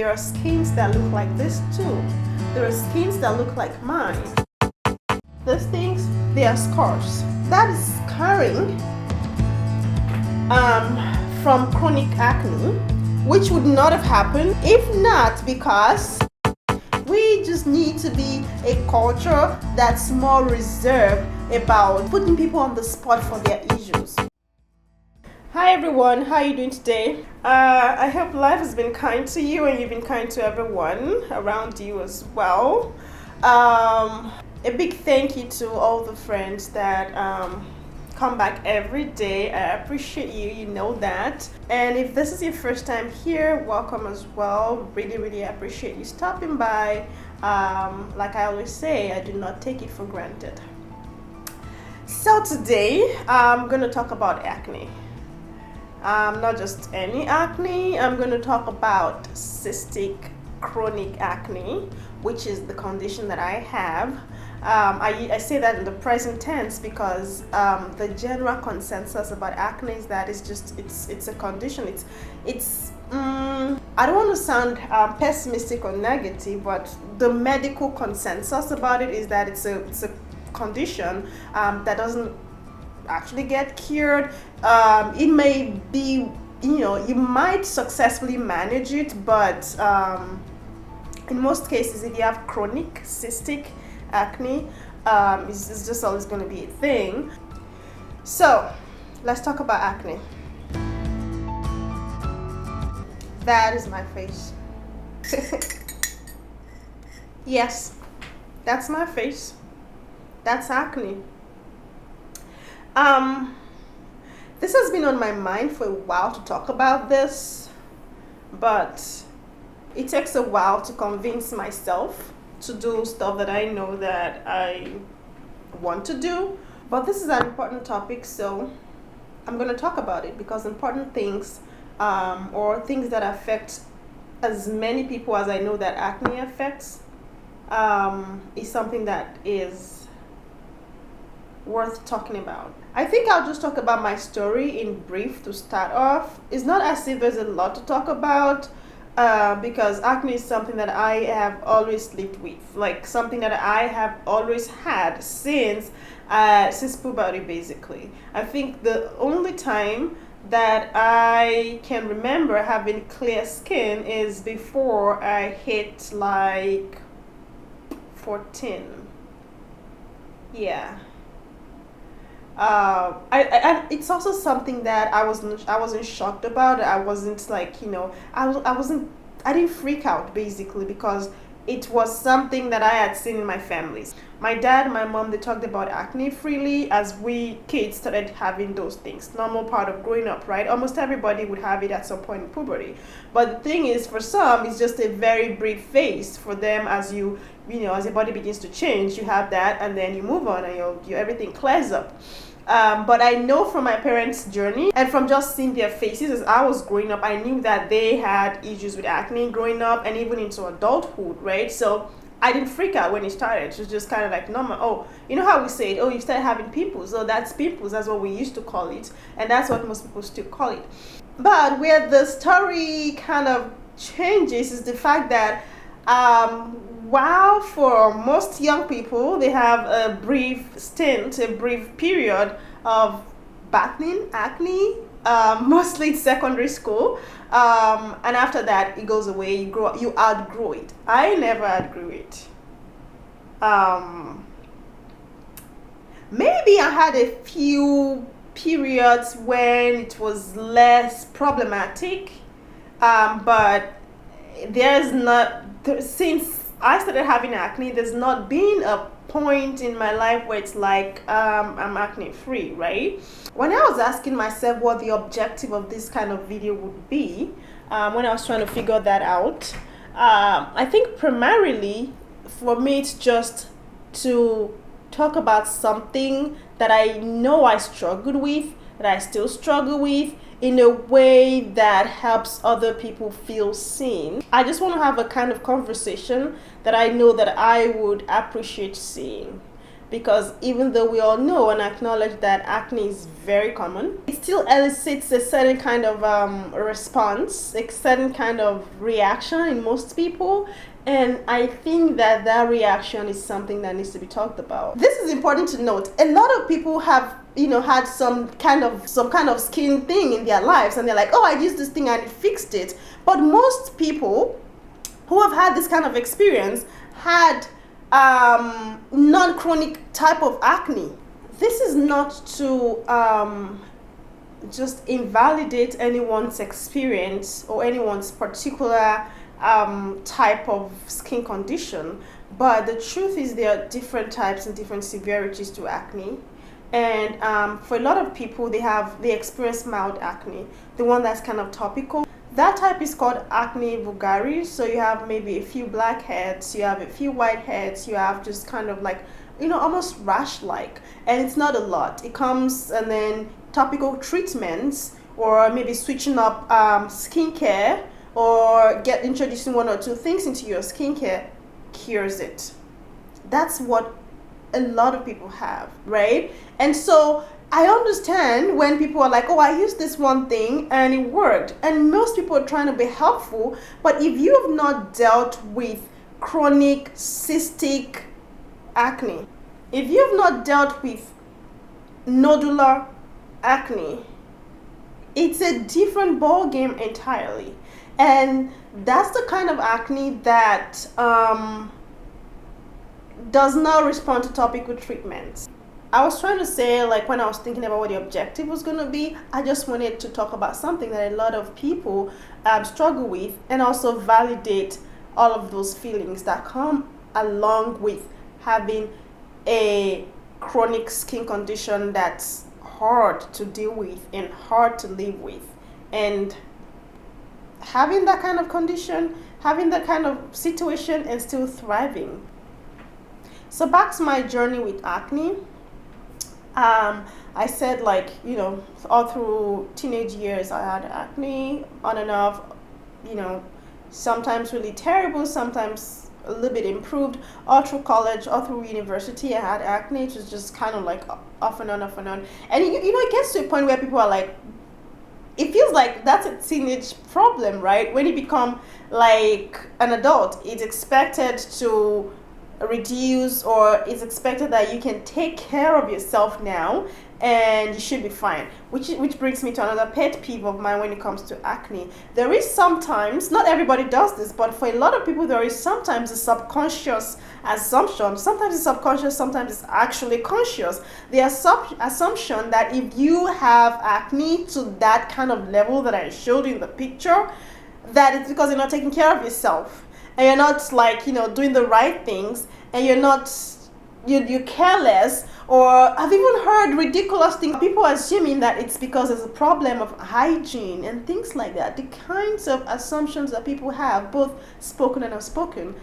There are skins that look like this too. There are skins that look like mine. These things, they are scars. That is scarring from chronic acne, which would not have happened if not because we just need to be a culture that's more reserved about putting people on the spot for their issues. Hi everyone, how are you doing today? I hope life has been kind to you and you've been kind to everyone around you as well. A big thank you to all the friends that come back every day. I appreciate you, you know that. And if this is your first time here, welcome as well. Really appreciate you stopping by. Like I always say, I do not take it for granted. So today I'm going to talk about acne. Not just any acne. I'm going to talk about cystic chronic acne, which is the condition that I have. I say that in the present tense because the general consensus about acne is that it's a condition. I don't want to sound pessimistic or negative, but the medical consensus about it is that it's a condition that doesn't actually get cured. It may be, you might successfully manage it, but in most cases, if you have chronic cystic acne, it's just always going to be a thing. So let's talk about acne. That is my face. Yes, that's my face. That's acne. This has been on my mind for a while to talk about this, but it takes a while to convince myself to do stuff that I know that I want to do. But this is an important topic, so I'm going to talk about it because important things or things that affect as many people as I know that acne affects is something that is worth talking about. I think I'll just talk about my story in brief to start off. It's not as if there's a lot to talk about because acne is something that I have always lived with, like something that I have always had since puberty basically. I think the only time that I can remember having clear skin is before I hit like 14. Yeah. It's also something that I wasn't shocked about. I wasn't like, I didn't freak out basically because it was something that I had seen in my families. My dad and my mom, they talked about acne freely as we kids started having those things. Normal part of growing up, right? Almost everybody would have it at some point in puberty. But the thing is, for some, it's just a very brief phase. For them, as your body begins to change, you have that and then you move on and your everything clears up. But I know from my parents' journey and from just seeing their faces as I was growing up, I knew that they had issues with acne growing up and even into adulthood, right? So I didn't freak out when it started. It was just kind of like normal. Oh, you know how we say it? Oh, you started having pimples. Oh, that's pimples. That's what we used to call it. And that's what most people still call it. But where the story kind of changes is the fact that while for most young people, they have a brief stint, a brief period of battling acne, mostly in secondary school. And after that, it goes away. You outgrow it. I never outgrew it. Maybe I had a few periods when it was less problematic, but since I started having acne, there's not been a point in my life where it's like I'm acne free, right? When I was asking myself what the objective of this kind of video would be, when I was trying to figure that out, I think primarily for me it's just to talk about something that I know I struggled with, that I still struggle with, in a way that helps other people feel seen. I just want to have a kind of conversation that I know that I would appreciate seeing. because even though we all know and acknowledge that acne is very common, it still elicits a certain kind of response, a certain kind of reaction in most people. And I think that that reaction is something that needs to be talked about. This is important to note. A lot of people have, had some kind of skin thing in their lives, and they're like, oh, I used this thing and it fixed it. But most people who have had this kind of experience had non-chronic type of acne. This is not to just invalidate anyone's experience or anyone's particular type of skin condition, but the truth is there are different types and different severities to acne. And for a lot of people, they experience mild acne, the one that's kind of topical. That type is called acne vulgaris. So you have maybe a few blackheads, you have a few whiteheads, you have just kind of like, almost rash-like. And it's not a lot. It comes, and then topical treatments, or maybe switching up skincare, or introducing one or two things into your skincare cures it. That's what a lot of people have, right? And so I understand when people are like, oh, I used this one thing and it worked. And most people are trying to be helpful. But if you have not dealt with chronic cystic acne, if you have not dealt with nodular acne, it's a different ball game entirely. And that's the kind of acne that does not respond to topical treatments. I was trying to say, like, when I was thinking about what the objective was going to be, I just wanted to talk about something that a lot of people struggle with, and also validate all of those feelings that come along with having a chronic skin condition that's hard to deal with and hard to live with. And having that kind of condition, having that kind of situation, and still thriving. So back to my journey with acne. I said, like, all through teenage years I had acne on and off, sometimes really terrible, sometimes a little bit improved. All through college, all through university, I had acne. It was just kind of like off and on, off and on. And it gets to a point where people are like, it feels like that's a teenage problem, right? When you become like an adult, it's expected to reduce, or it's expected that you can take care of yourself now and you should be fine, which brings me to another pet peeve of mine when it comes to acne. There is sometimes, not everybody does this, but for a lot of people there is sometimes a subconscious assumption. Sometimes it's subconscious, sometimes it's actually conscious. The assumption that if you have acne to that kind of level that I showed you in the picture, that it's because you're not taking care of yourself, and you're not, like, doing the right things, and you're careless. Or I've even heard ridiculous things, people assuming that it's because there's a problem of hygiene and things like that. The kinds of assumptions that people have, both spoken and unspoken,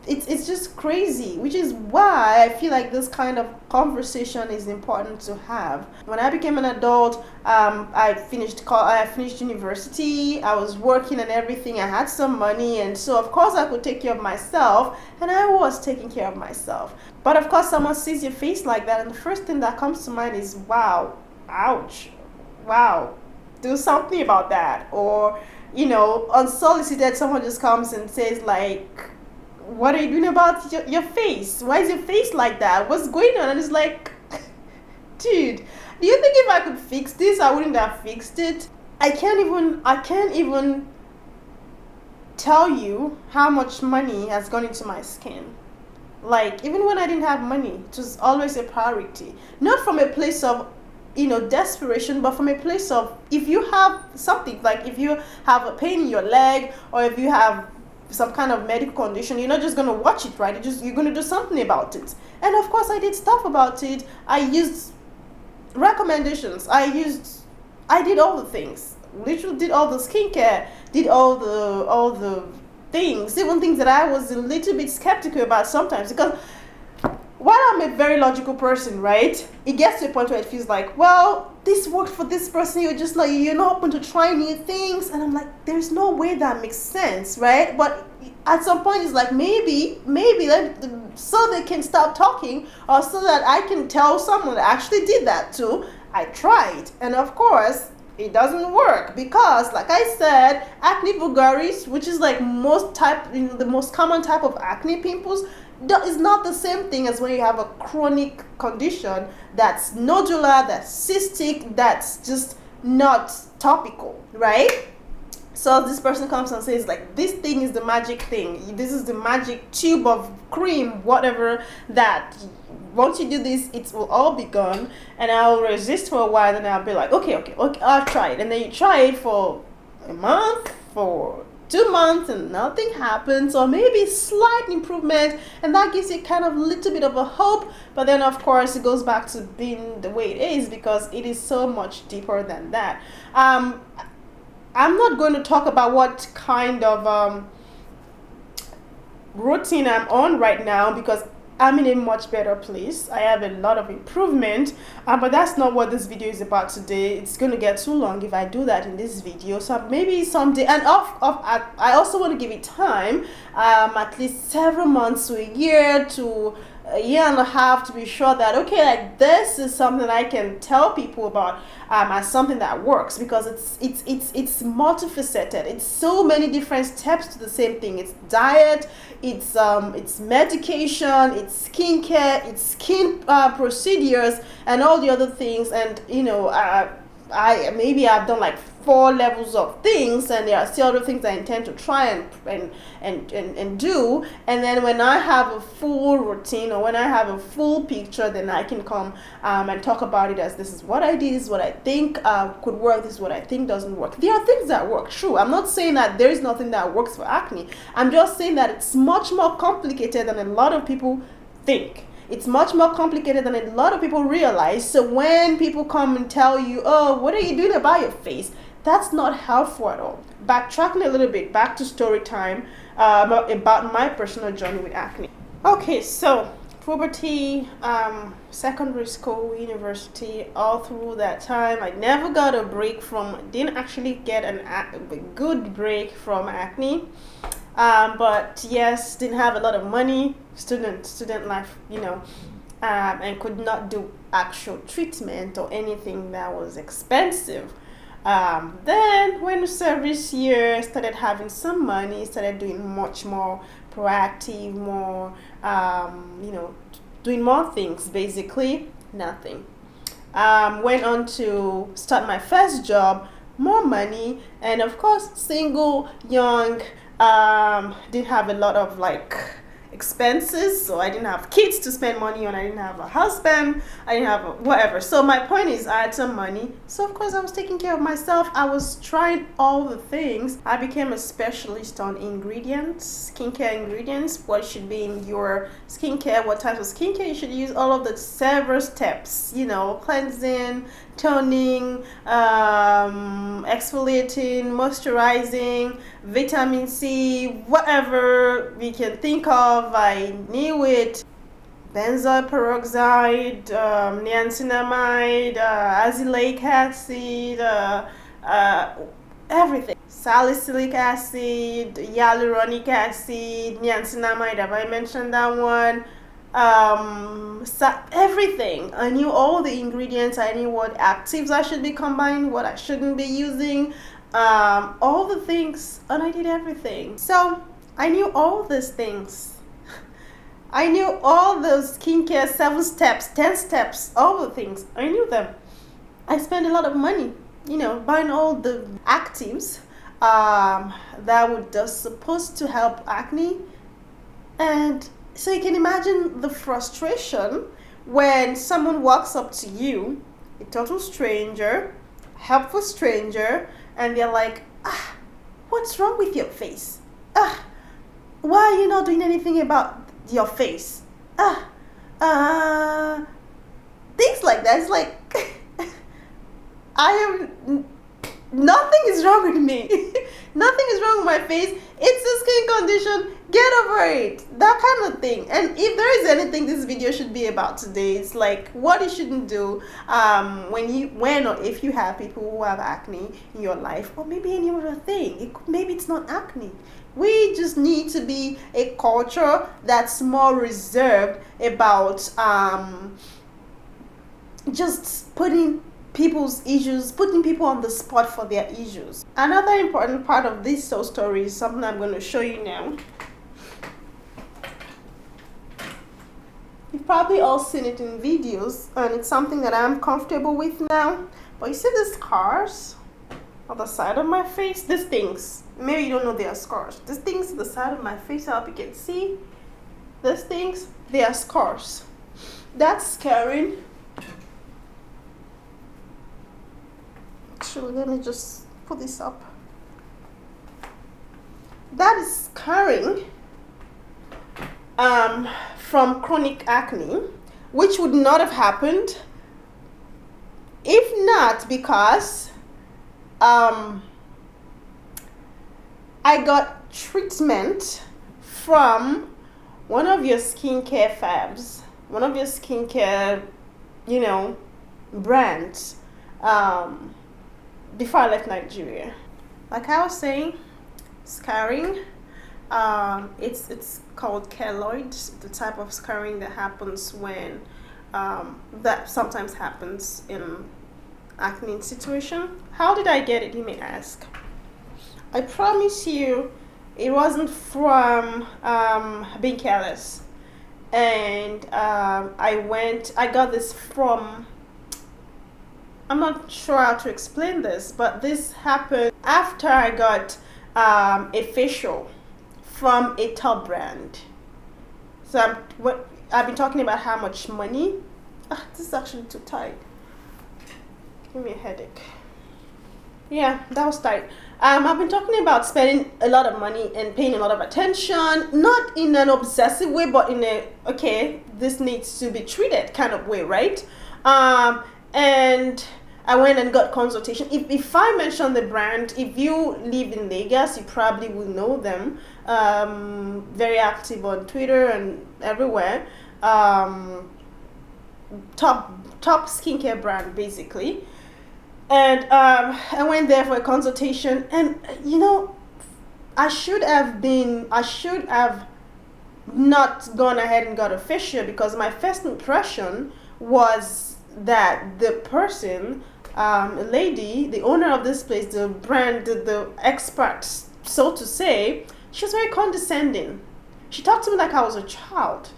it's just crazy, which is why I feel like this kind of conversation is important to have. When I became an adult, I finished university, I was working and everything, I had some money, and so of course I could take care of myself, and I was taking care of myself. But of course someone sees your face like that, and the first thing that comes to mind is, wow, ouch, wow, do something about that. Or, unsolicited, someone just comes and says, like, what are you doing about your face? Why is your face like that? What's going on? And it's like, dude, do you think if I could fix this, I wouldn't have fixed it? I can't even tell you how much money has gone into my skin. Like, even when I didn't have money, it was always a priority. Not from a place of, desperation, but from a place of, if you have something, like if you have a pain in your leg, or if you have some kind of medical condition, you're not just going to watch it, right? You're going to do something about it. And of course I did stuff about it. I used recommendations. I did all the things. Literally did all the skincare, did all the things, even things that I was a little bit skeptical about sometimes, because while I'm a very logical person, right, it gets to a point where it feels like, well, this worked for this person, you're not open to trying new things, and I'm like, there's no way that makes sense, right? But at some point it's like maybe so they can stop talking, or so that I can tell someone that actually did that too. I tried, and of course it doesn't work, because like I said, acne vulgaris, which is like the most common type of acne pimples, is not the same thing as when you have a chronic condition that's nodular, that's cystic, that's just not topical, right? So this person comes and says like, this thing is the magic thing, this is the magic tube of cream, whatever, that once you do this it will all be gone. And I'll resist for a while, and I'll be like, okay, I'll try it. And then you try it for a month, for 2 months, and nothing happens, or maybe slight improvement, and that gives you kind of a little bit of a hope. But then of course it goes back to being the way it is, because it is so much deeper than that. I'm not going to talk about what kind of routine I'm on right now, because I'm in a much better place. I have a lot of improvement, but that's not what this video is about today. It's going to get too long if I do that in this video. So maybe someday, and I also want to give it time, at least several months to a year to a year and a half, to be sure that, okay, like this is something I can tell people about as something that works, because it's multifaceted. It's so many different steps to the same thing. It's diet, it's medication, it's skincare, it's skin procedures, and all the other things. And I've done like 4 levels of things, and there are still other things I intend to try and do. And then when I have a full routine, or when I have a full picture, then I can come and talk about it as, this is what I did, this is what I think could work, this is what I think doesn't work. There are things that work, true. I'm not saying that there is nothing that works for acne. I'm just saying that it's much more complicated than a lot of people think. It's much more complicated than a lot of people realize. So when people come and tell you, oh, what are you doing about your face, that's not helpful at all. Backtracking a little bit, back to story time about my personal journey with acne. Okay, so puberty, secondary school, university, all through that time, I never got a break didn't actually get a good break from acne. But yes, didn't have a lot of money, student life, and could not do actual treatment or anything that was expensive. Then when the service year, started having some money, started doing much more proactive, more, doing more things, basically nothing. Went on to start my first job, more money, and of course, single, young, didn't have a lot of expenses, so I didn't have kids to spend money on, I didn't have a husband, I didn't have whatever. So my point is, I had some money, so of course I was taking care of myself. I was trying all the things. I became a specialist on ingredients, skincare ingredients, what should be in your skincare, what types of skincare you should use, all of the several steps, cleansing, toning, exfoliating, moisturizing, vitamin C, whatever we can think of. I knew it. Benzoyl peroxide, niacinamide, azelaic acid, everything. Salicylic acid, hyaluronic acid, niacinamide, have I mentioned that one? Everything. I knew all the ingredients. I knew what actives I should be combining, what I shouldn't be using, all the things, and I did everything. So I knew all these things. I knew all those skincare 7 steps, 10 steps, all the things. I knew them. I spent a lot of money, buying all the actives that were just supposed to help acne. And so you can imagine the frustration when someone walks up to you, a total stranger, helpful stranger, and they're like, what's wrong with your face? Why are you not doing anything about your face? Things like that. It's like, nothing is wrong with me. Nothing is wrong with my face. It's a skin condition. Get over it. That kind of thing. And if there is anything this video should be about today, it's like what you shouldn't do when or if you have people who have acne in your life, or maybe any other thing. Maybe it's not acne. We just need to be a culture that's more reserved about just putting putting people on the spot for their issues. Another important part of this soul story is something I'm going to show you now. You've probably all seen it in videos, and it's something that I'm comfortable with now. But you see the scars on the side of my face? These things, maybe you don't know they are scars. These things on the side of my face, I hope you can see. These things, they are scars. That's scarring. Actually, let me just put this up. That is scarring from chronic acne, which would not have happened if not because I got treatment from one of your skincare fabs, one of your skincare, brands, before I left Nigeria. Like I was saying, scarring, it's called keloid, the type of scarring that happens when that sometimes happens in acne situation. How did I get it, you may ask? I promise you it wasn't from being careless. And I got this from, I'm not sure how to explain this, but this happened after I got a facial from a top brand. So I've been talking about how much money. This is actually too tight. Give me a headache. Yeah, that was tight. I've been talking about spending a lot of money and paying a lot of attention, not in an obsessive way, but in a, okay, this needs to be treated kind of way, right? And I went and got consultation. If I mention the brand, if you live in Lagos, you probably will know them. Very active on Twitter and everywhere. Top skincare brand, basically. And I went there for a consultation, and I should have not gone ahead and got a facial, because my first impression was that the person, lady, the owner of this place, the brand, the expert, so to say, she was very condescending. She talked to me like I was a child.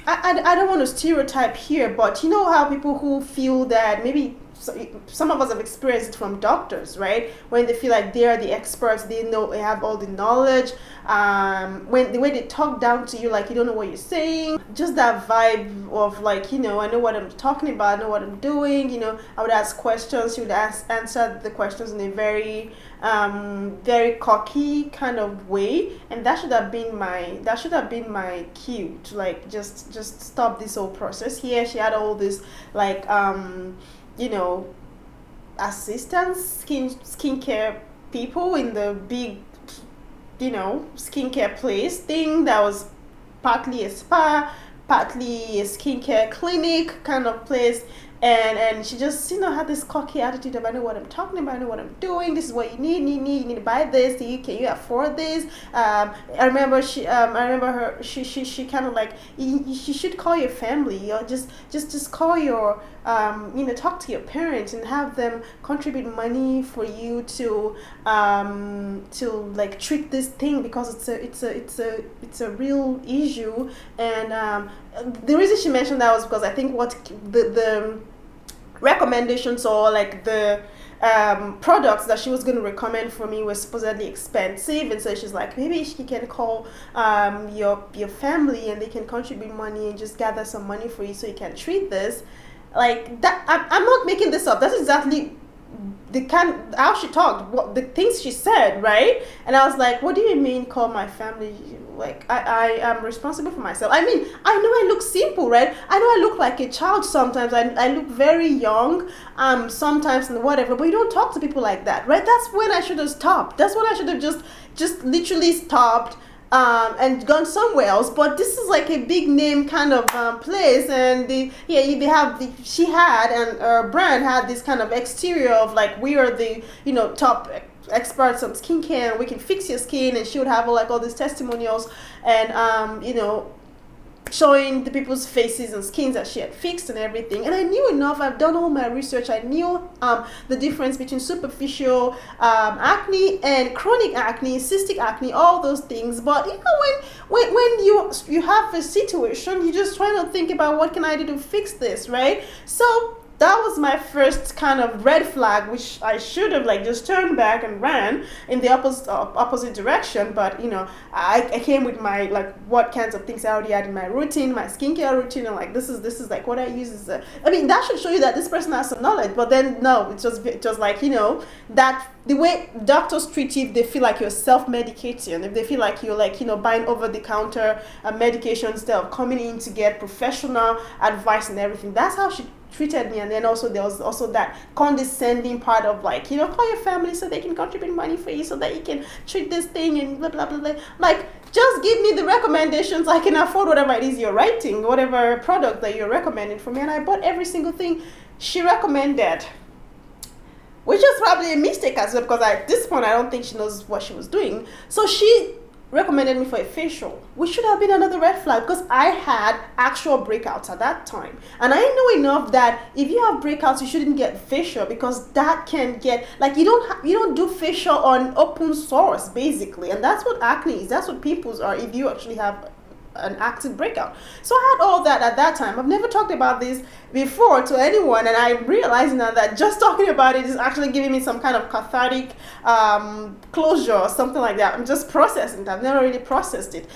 I don't want to stereotype here, but you know how people who feel that maybe some of us have experienced it from doctors, right? When they feel like they are the experts, they have all the knowledge. When the way they talk down to you, like you don't know what you're saying, just that vibe of like, I know what I'm talking about, I know what I'm doing. I would ask questions, she would answer the questions in a very, very cocky kind of way, and that should have been my cue to like just stop this whole process here. She had all this like assistants, skincare people in the big, skincare place thing that was partly a spa, partly a skincare clinic kind of place. And she just, had this cocky attitude of, I know what I'm talking about, I know what I'm doing, this is what you need to buy this, can you afford this? I remember her, she kind of like, you should call your family, or just call your, talk to your parents and have them contribute money for you to like treat this thing, because it's a real issue. And the reason she mentioned that was because I think what the recommendations, or like the products that she was going to recommend for me, were supposedly expensive, and so she's like, maybe she can call your family and they can contribute money and just gather some money for you so you can treat this. Like that, I'm not making this up. That's exactly how she talked, what the things she said, right? And I was like, what do you mean call my family? Like I am responsible for myself. I mean, I know I look simple, right? I know I look like a child sometimes. I look very young sometimes and whatever, but you don't talk to people like that, right? That's when I should have stopped. That's when I should have just literally stopped and gone somewhere else. But this is like a big name kind of place, and she had, and her brand had this kind of exterior of like, we are the top experts on skincare, and we can fix your skin. And she would have like all these testimonials, and showing the people's faces and skins that she had fixed and everything. And I knew enough. I've done all my research. I knew the difference between superficial acne and chronic acne, cystic acne, all those things. But you know, when you have a situation, you just try to think about what can I do to fix this, right? So that was my first kind of red flag, which I should have like just turned back and ran in the opposite direction. But you know, I came with my like what kinds of things I already had in my routine, my skincare routine, and like this is like what I use is. I mean, that should show you that this person has some knowledge. But then no, it was like, you know, that the way doctors treat you, they feel like you're self-medicating. If they feel like you're like, you know, buying over-the-counter medication instead of coming in to get professional advice and everything. That's how she treated me. And then also there was also that condescending part of like, you know, call your family so they can contribute money for you so that you can treat this thing and blah blah blah blah. Like, just give me the recommendations. I can afford whatever it is you're writing, whatever product that you're recommending for me. And I bought every single thing she recommended, which was probably a mistake as well, because at this point I don't think she knows what she was doing. So she recommended me for a facial, which should have been another red flag, because I had actual breakouts at that time. And I know enough that if you have breakouts, you shouldn't get facial, because that can get like, you don't do facial on open sores basically. And that's what acne is. That's what pimples are if you actually have an active breakout. So I had all that at that time. I've never talked about this before to anyone, and I'm realizing now that just talking about it is actually giving me some kind of cathartic closure or something like that. I'm just processing it. I've never really processed it.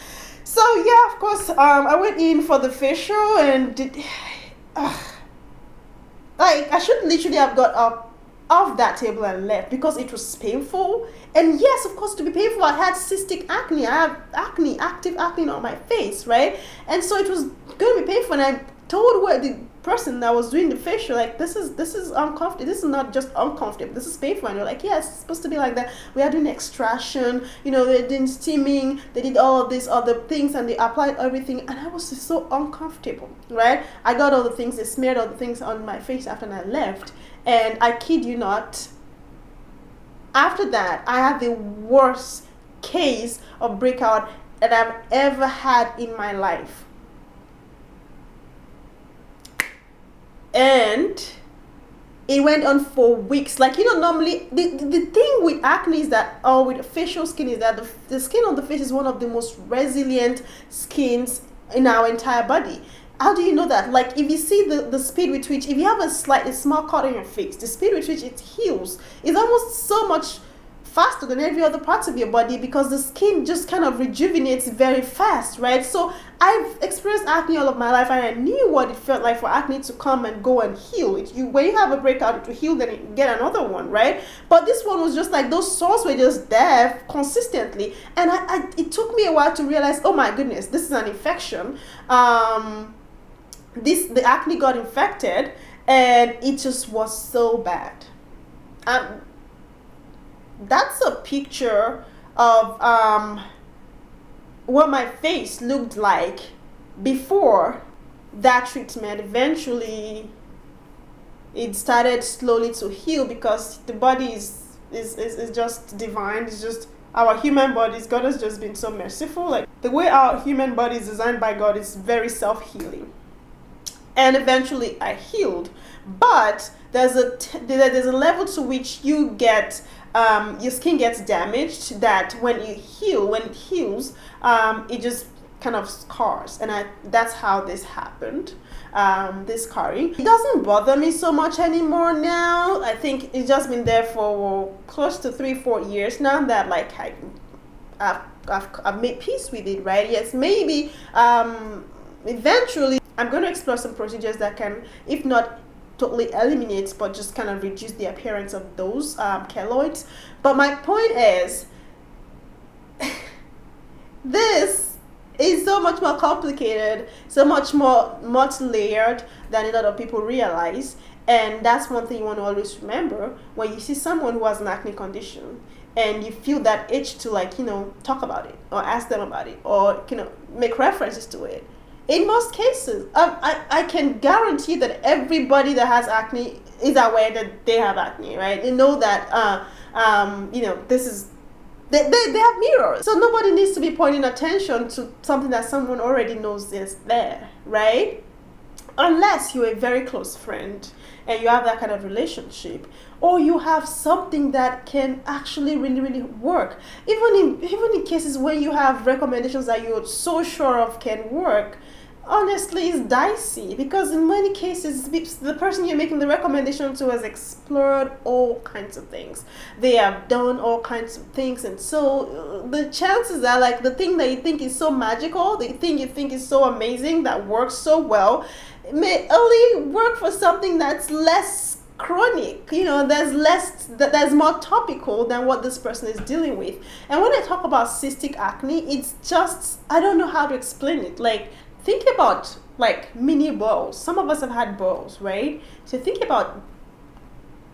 So yeah, of course, I went in for the facial and did like, I should literally have got up off that table and left, because it was painful. And yes, of course, to be painful, I had cystic acne. I have acne, active acne on my face, right? And so it was going to be painful. And I told the person that was doing the facial, like, this is uncomfortable. This is not just uncomfortable. This is painful. And they're like, yes, it's supposed to be like that. We are doing extraction. You know, they did steaming. They did all of these other things, and they applied everything. And I was just so uncomfortable, right? I got all the things. They smeared all the things on my face after I left. And I kid you not, after that, I had the worst case of breakout that I've ever had in my life. And it went on for weeks. Like, you know, normally, the thing with acne is that, or with facial skin, is that the skin on the face is one of the most resilient skins in our entire body. How do you know that? Like, if you see the speed with which, if you have a small cut on your face, the speed with which it heals is almost so much faster than every other part of your body, because the skin just kind of rejuvenates very fast, right? So I've experienced acne all of my life, and I knew what it felt like for acne to come and go and heal. When you have a breakout, it will heal, then you get another one, right? But this one was just like, those sores were just there consistently. And it took me a while to realize, oh my goodness, this is an infection. The acne got infected, and it just was so bad. That's a picture of what my face looked like before that treatment. Eventually, it started slowly to heal, because the body is just divine. It's just our human bodies. God has just been so merciful. Like, the way our human body is designed by God is very self-healing. And eventually I healed, but there's a level to which you get your skin gets damaged, that when it heals, it just kind of scars, and that's how this happened. This scarring, it doesn't bother me so much anymore now. I think it's just been there for close to 3-4 years now, that like I've made peace with it, right? Yes, maybe eventually I'm going to explore some procedures that can, if not totally eliminate, but just kind of reduce the appearance of those keloids. But my point is, this is so much more complicated, so much more multi-layered than a lot of people realize. And that's one thing you want to always remember when you see someone who has an acne condition, and you feel that itch to, like, you know, talk about it or ask them about it, or, you know, make references to it. In most cases, I can guarantee that everybody that has acne is aware that they have acne, right? They know that this is they have mirrors, so nobody needs to be pointing attention to something that someone already knows is there, right? Unless you're a very close friend and you have that kind of relationship, or you have something that can actually really really work, even in cases where you have recommendations that you're so sure of can work. Honestly, it's dicey because in many cases the person you're making the recommendation to has explored all kinds of things. They have done all kinds of things, and so the chances are, like, the thing that you think is so magical, the thing you think is so amazing that works so well, may only work for something that's less chronic, there's more topical than what this person is dealing with. And when I talk about cystic acne, it's just, I don't know how to explain it. Like, think about like mini balls. Some of us have had balls, right? So think about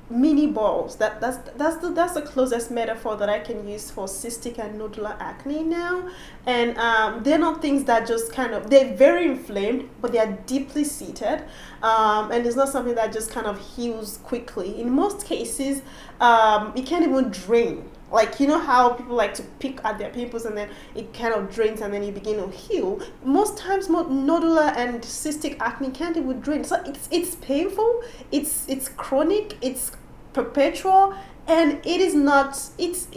mini balls. That's the closest metaphor that I can use for cystic and nodular acne now. And they're not things that just kind of, they're very inflamed, but they are deeply seated, and it's not something that just kind of heals quickly. In most cases, it can't even drain. Like, you know how people like to pick at their pimples and then it kind of drains and then you begin to heal. Most times, nodular and cystic acne can't even drain. So it's painful, it's chronic, it's perpetual, and it is not. It's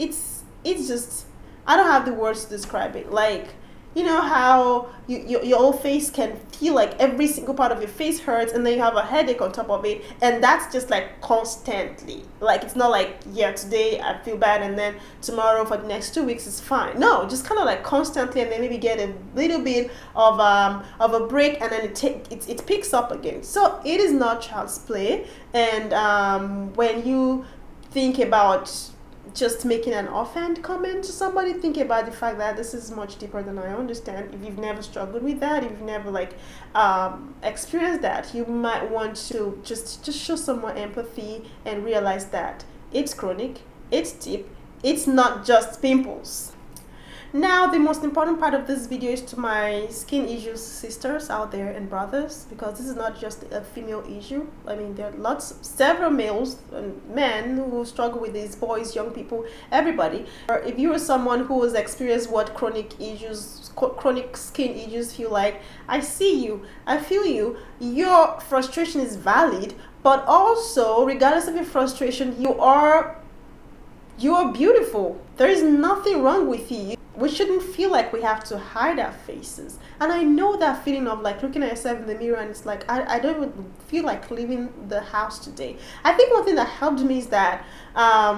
just, I don't have the words to describe it. Like, you know how your whole face can feel like every single part of your face hurts, and then you have a headache on top of it, and that's just like constantly. Like, it's not like, yeah, today I feel bad and then tomorrow for the next 2 weeks it's fine. No, just kind of like constantly, and then maybe get a little bit of a break, and then it picks up again. So it is not child's play. And when you think about just making an offhand comment to somebody, think about the fact that this is much deeper than I understand. If you've never struggled with that, if you've never experienced that, you might want to just show some more empathy and realize that it's chronic, it's deep, it's not just pimples. Now, the most important part of this video is to my skin issues sisters out there and brothers, because this is not just a female issue. I mean, there are several males and men who struggle with these, boys, young people, everybody. Or if you are someone who has experienced what chronic skin issues feel like, I see you, I feel you. Your frustration is valid, but also, regardless of your frustration, you are beautiful. There is nothing wrong with you. We shouldn't feel like we have to hide our faces. And I know that feeling of like looking at yourself in the mirror and it's like, I don't even feel like leaving the house today. I think one thing that helped me is that, I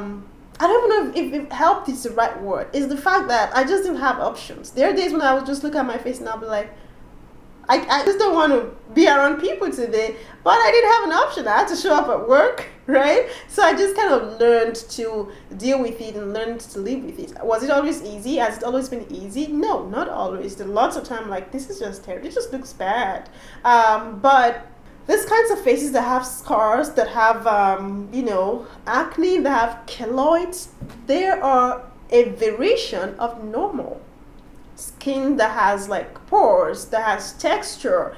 don't even know if helped is the right word, is the fact that I just didn't have options. There are days when I would just look at my face and I'll be like, I just don't want to be around people today, but I didn't have an option. I had to show up at work, right? So I just kind of learned to deal with it and learned to live with it. Was it always easy? Has it always been easy? No, not always. There are lots of time like, this is just terrible. It just looks bad. But these kinds of faces that have scars, that have, acne, that have keloids, they are a variation of normal. Skin that has like pores, that has texture,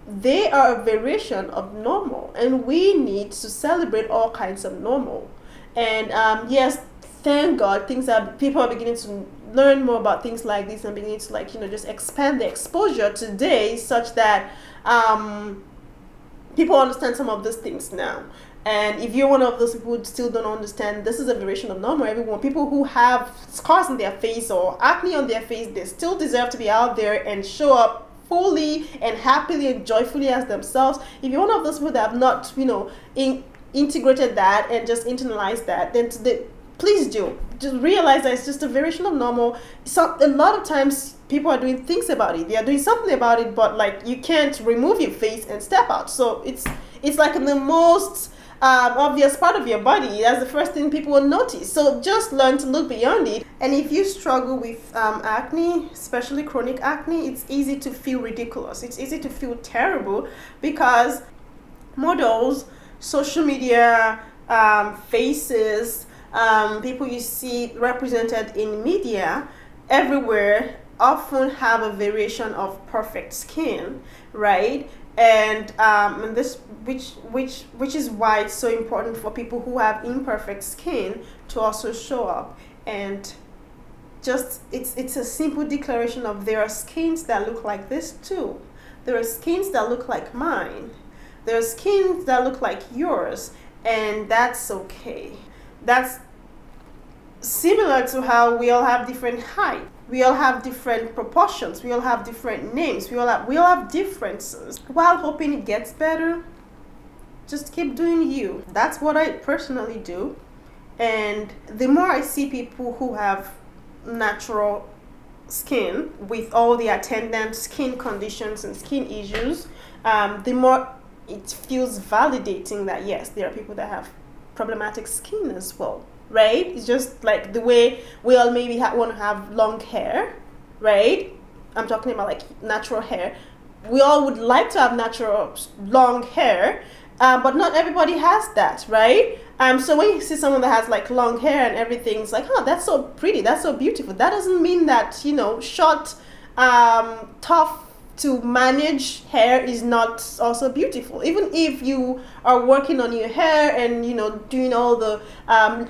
they are a variation of normal, and we need to celebrate all kinds of normal. And yes, thank God, people are beginning to learn more about things like this and beginning to just expand the exposure today, such that people understand some of these things now. And if you're one of those people who still don't understand, this is a variation of normal. People who have scars on their face or acne on their face, they still deserve to be out there and show up fully and happily and joyfully as themselves. If you're one of those people that have not, integrated that and just internalized that, then please do. Just realize that it's just a variation of normal. So a lot of times people are doing things about it. They are doing something about it, but like, you can't remove your face and step out. So it's like the most obvious part of your body. That's the first thing people will notice. So just learn to look beyond it. And if you struggle with acne, especially chronic acne, it's easy to feel ridiculous. It's easy to feel terrible because models, social media, faces, people you see represented in media everywhere often have a variation of perfect skin, right? And this which is why it's so important for people who have imperfect skin to also show up. And just it's a simple declaration of, there are skins that look like this too. There are skins that look like mine. There are skins that look like yours, and that's okay. That's similar to how we all have different height. We all have different proportions. We all have different names. We all have differences. While hoping it gets better, just keep doing you. That's what I personally do. And the more I see people who have natural skin with all the attendant skin conditions and skin issues, the more it feels validating that yes, there are people that have problematic skin as well, right? It's just like the way we all maybe want to have long hair, right? I'm talking about like natural hair. We all would like to have natural long hair, but not everybody has that, right? So when you see someone that has like long hair and everything's like, oh, that's so pretty, that's so beautiful. That doesn't mean that, short, tough to manage hair is not also beautiful. Even if you are working on your hair and doing all the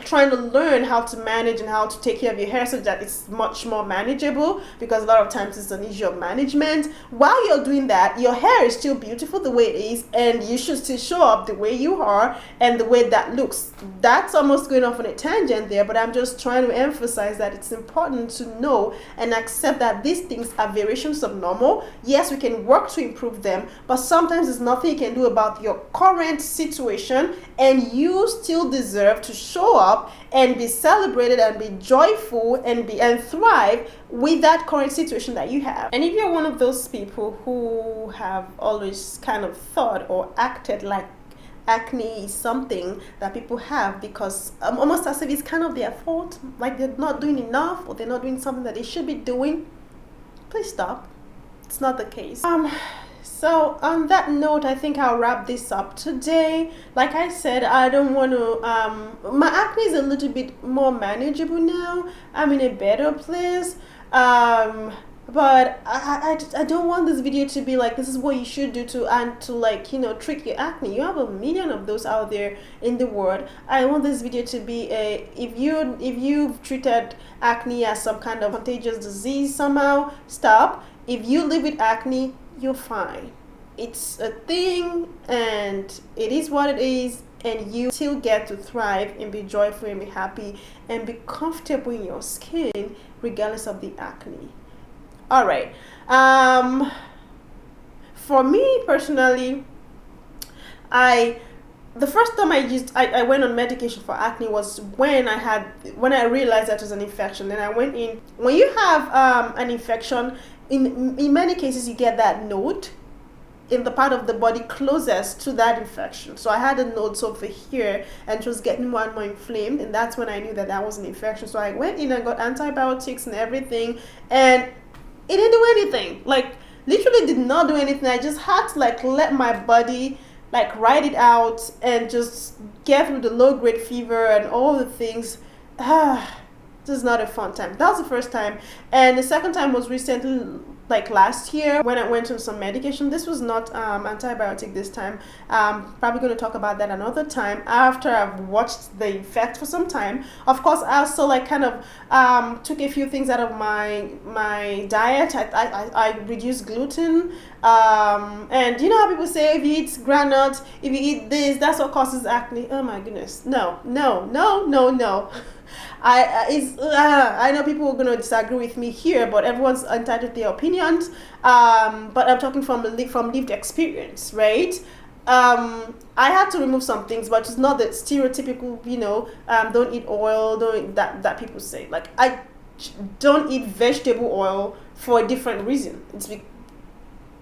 trying to learn how to manage and how to take care of your hair so that it's much more manageable, because a lot of times it's an issue of management. While you're doing that, your hair is still beautiful the way it is, and you should still show up the way you are and the way that looks. That's almost going off on a tangent there, but I'm just trying to emphasize that it's important to know and accept that these things are variations of normal. Yes, we can work to improve them, but sometimes there's nothing you can do about your current situation, and you still deserve to show up and be celebrated and be joyful and thrive with that current situation that you have. And if you're one of those people who have always kind of thought or acted like acne is something that people have because almost as if it's kind of their fault, like they're not doing enough or they're not doing something that they should be doing, please stop. It's not the case. So on that note, I think I'll wrap this up today. Like I said, I don't want to my acne is a little bit more manageable now. I'm in a better place. But I don't want this video to be like, this is what you should do to treat your acne. You have a million of those out there in the world. I want this video to be if you've treated acne as some kind of contagious disease somehow, stop. If you live with acne, you're fine. It's a thing and it is what it is, and you still get to thrive and be joyful and be happy and be comfortable in your skin regardless of the acne. All right. For me personally, the first time I went on medication for acne was when I realized that it was an infection. Then I went in. When you have an infection, in many cases you get that node in the part of the body closest to that infection. So I had a node over here and it was getting more and more inflamed, and that's when I knew that was an infection. So I went in and got antibiotics and everything, and it didn't do anything. Like literally did not do anything. I just had to let my body ride it out and just get through the low grade fever and all the things. This is not a fun time. That was the first time. And the second time was recently, last year, when I went on some medication. This was not antibiotic this time. Probably going to talk about that another time after I've watched the effect for some time. Of course, I also took a few things out of my diet. I reduced gluten. And you know how people say if you eat granules, if you eat this, that's what causes acne. Oh my goodness. No. I know people are going to disagree with me here, but everyone's entitled to their opinions. But I'm talking from lived experience, right? I had to remove some things, but it's not the stereotypical, don't eat oil, don't eat that people say. I don't eat vegetable oil for a different reason. It's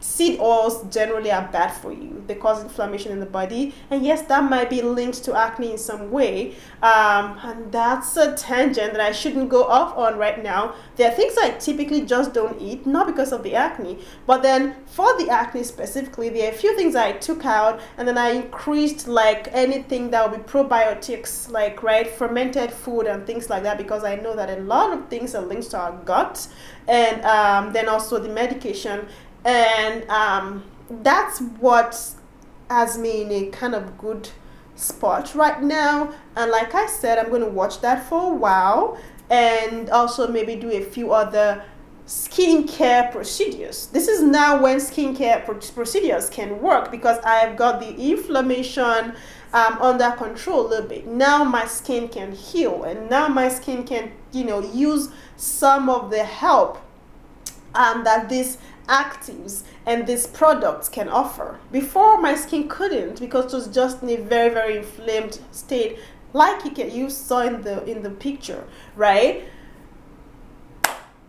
seed oils generally are bad for you. They cause inflammation in the body, and yes, that might be linked to acne in some way, and that's a tangent that I shouldn't go off on right now. There are things I typically just don't eat, not because of the acne, but then for the acne specifically, there are a few things I took out, and then I increased anything that would be probiotics, fermented food and things like that, because I know that a lot of things are linked to our gut, and then also the medication. And that's what has me in a kind of good spot right now. And like I said, I'm going to watch that for a while, and also maybe do a few other skincare procedures. This is now when skincare procedures can work, because I have got the inflammation under control a little bit. Now my skin can heal, and now my skin can, use some of the help that these actives and these products can offer. Before, my skin couldn't, because it was just in a very, very inflamed state, like you saw in the picture, right?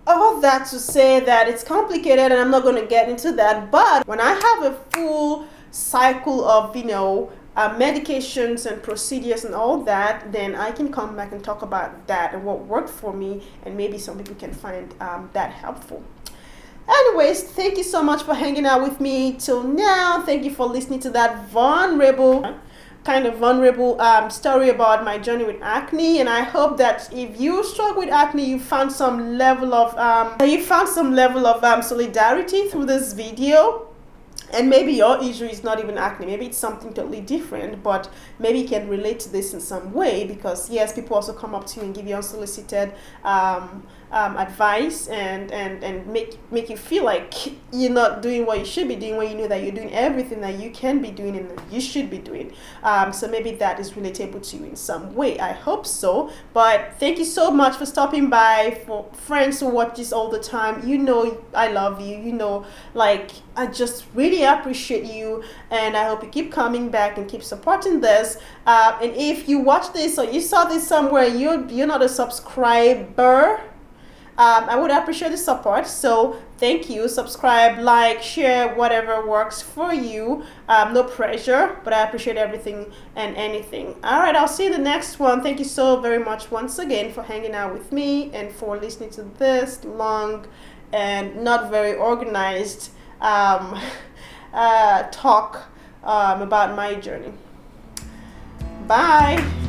All that to say that it's complicated, and I'm not going to get into that. But when I have a full cycle of medications and procedures and all that, then I can come back and talk about that and what worked for me, and maybe some people can find that helpful. Anyways, thank you so much for hanging out with me till now. Thank you for listening to that vulnerable story about my journey with acne. And I hope that if you struggle with acne, you found some level of solidarity through this video. And maybe your issue is not even acne, maybe it's something totally different, but maybe you can relate to this in some way, because yes, people also come up to you and give you unsolicited advice, and make you feel like you're not doing what you should be doing, when you know that you're doing everything that you can be doing and that you should be doing. So maybe that is relatable to you in some way. I hope so. But thank you so much for stopping by. For friends who watch this all the time, I love you. I just really appreciate you, and I hope you keep coming back and keep supporting this. And if you watch this or you saw this somewhere, you're not a subscriber, I would appreciate the support. So thank you. Subscribe, like, share, whatever works for you. No pressure, but I appreciate everything and anything. All right, I'll see you in the next one. Thank you so very much once again for hanging out with me and for listening to this long and not very organized talk about my journey. Bye.